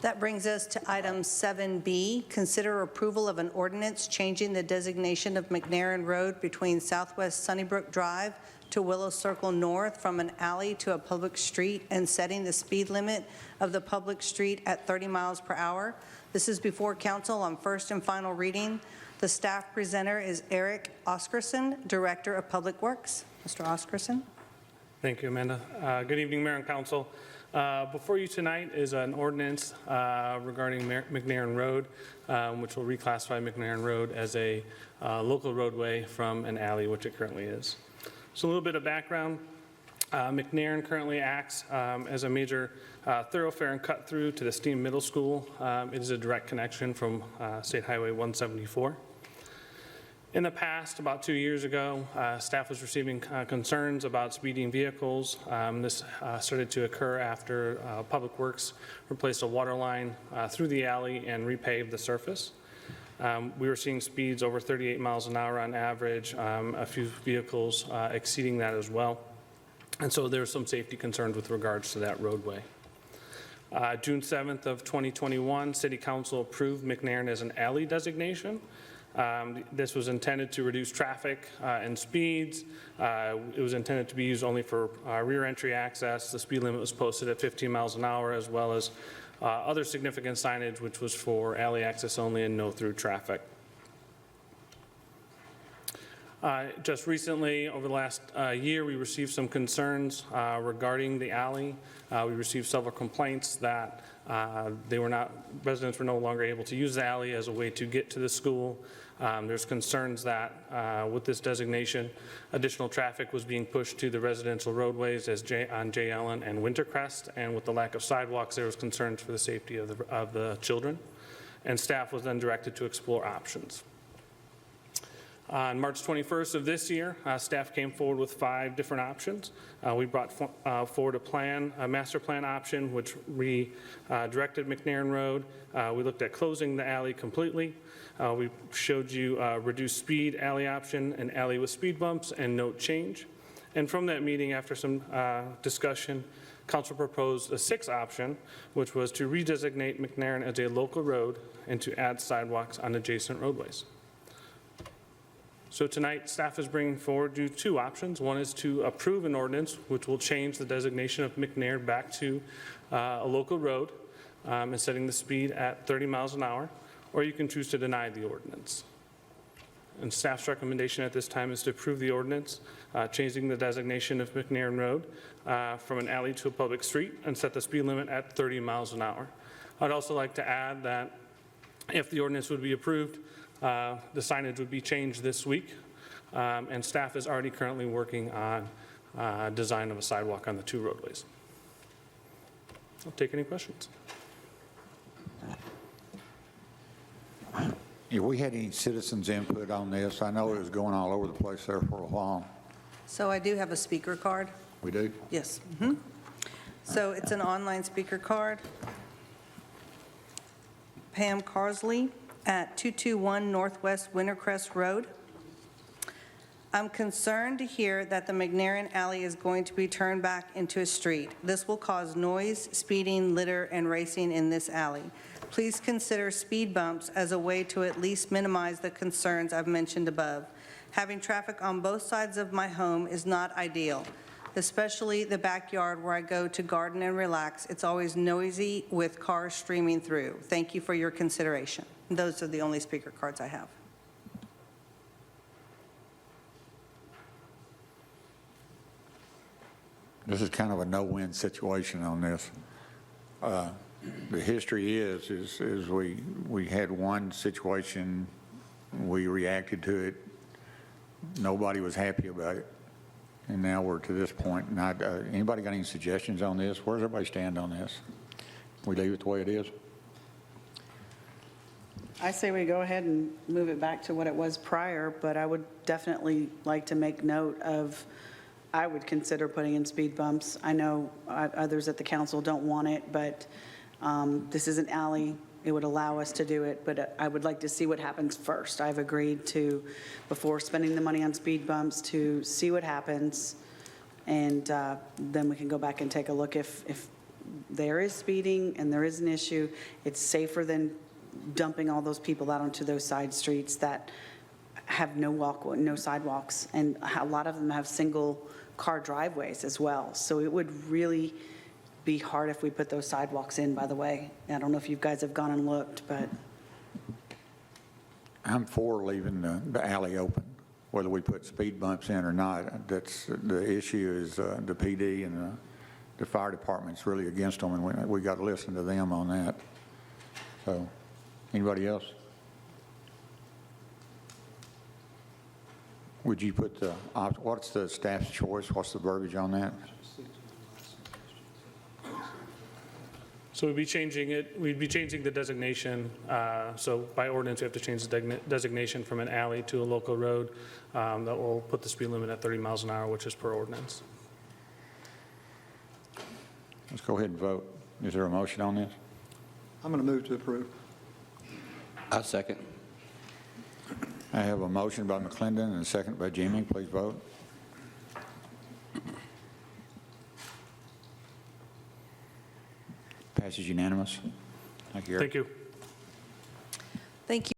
That brings us to item 7B, consider approval of an ordinance changing the designation of McNairn Road between Southwest Sunnybrook Drive to Willow Circle North from an alley to a public street and setting the speed limit of the public street at 30 miles per hour. This is before council on first and final reading. The staff presenter is Eric Oscarson, Director of Public Works. Mr. Oscarson. Thank you, Amanda. Good evening, Mayor and Council. Before you tonight is an ordinance regarding McNairn Road, which will reclassify McNairn Road as a local roadway from an alley, which it currently is. So a little bit of background. McNairn currently acts as a major thoroughfare and cut through to the Steam Middle School. It is a direct connection from State Highway 174. In the past, about 2 years ago, staff was receiving concerns about speeding vehicles. This started to occur after Public Works replaced a water line through the alley and repaved the surface. We were seeing speeds over 38 miles an hour on average, a few vehicles exceeding that as well. And so there were some safety concerns with regards to that roadway. June 7th of 2021, City Council approved McNairn as an alley designation. This was intended to reduce traffic and speeds. It was intended to be used only for rear entry access. The speed limit was posted at 15 miles an hour, as well as other significant signage, which was for alley access only and no through traffic. Just recently, over the last year, we received some concerns regarding the alley. We received several complaints that residents were no longer able to use the alley as a way to get to the school. There's concerns that with this designation, additional traffic was being pushed to the residential roadways on J. Allen and Wintercrest, and with the lack of sidewalks, there was concerns for the safety of the children. And staff was then directed to explore options. On March 21st of this year, staff came forward with 5 different options. We brought forward a master plan option, which redirected McNairn Road. We looked at closing the alley completely. We showed you a reduced speed alley option, an alley with speed bumps, and no change. And from that meeting, after some discussion, Council proposed a 6th option, which was to redesignate McNairn as a local road and to add sidewalks on adjacent roadways. So tonight, staff is bringing forward 2 options. One is to approve an ordinance which will change the designation of McNairn back to a local road and setting the speed at 30 miles an hour, or you can choose to deny the ordinance. And staff's recommendation at this time is to approve the ordinance, changing the designation of McNairn Road from an alley to a public street and set the speed limit at 30 miles an hour. I'd also like to add that if the ordinance would be approved, the signage would be changed this week, and staff is already currently working on design of a sidewalk on the 2 roadways. I'll take any questions. Have we had any citizens' input on this? I know it was going all over the place there for a while. So I do have a speaker card. We do? Yes. So it's an online speaker card. Pam Carsley at 221 Northwest Wintercrest Road. I'm concerned to hear that the McNarin Alley is going to be turned back into a street. This will cause noise, speeding, litter, and racing in this alley. Please consider speed bumps as a way to at least minimize the concerns I've mentioned above. Having traffic on both sides of my home is not ideal, especially the backyard where I go to garden and relax. It's always noisy with cars streaming through. Thank you for your consideration. Those are the only speaker cards I have. This is kind of a no-win situation on this. The history is we had one situation, we reacted to it, nobody was happy about it, and now we're to this point. Anybody got any suggestions on this? Where does everybody stand on this? We leave it the way it is? I say we go ahead and move it back to what it was prior, but I would definitely like to make note of, I would consider putting in speed bumps. I know others at the council don't want it, but this is an alley. It would allow us to do it, but I would like to see what happens first. I've agreed to, before spending the money on speed bumps, to see what happens, and then we can go back and take a look if there is speeding and there is an issue, it's safer than dumping all those people out onto those side streets that have no sidewalks, and a lot of them have single-car driveways as well. So it would really be hard if we put those sidewalks in, by the way. I don't know if you guys have gone and looked, but I'm for leaving the alley open, whether we put speed bumps in or not. That's, the issue is the PD and the fire department's really against them, and we got to listen to them on that. So, anybody else? Would you put what's the staff's choice? What's the verbiage on that? So we'd be changing the designation. So by ordinance, we have to change the designation from an alley to a local road. That will put the speed limit at 30 miles an hour, which is per ordinance. Let's go ahead and vote. Is there a motion on this? I'm going to move to approve. I'll second. I have a motion by McClendon and a second by Jimmy. Please vote. Passes unanimous. Thank you, Eric. Thank you. Thank you.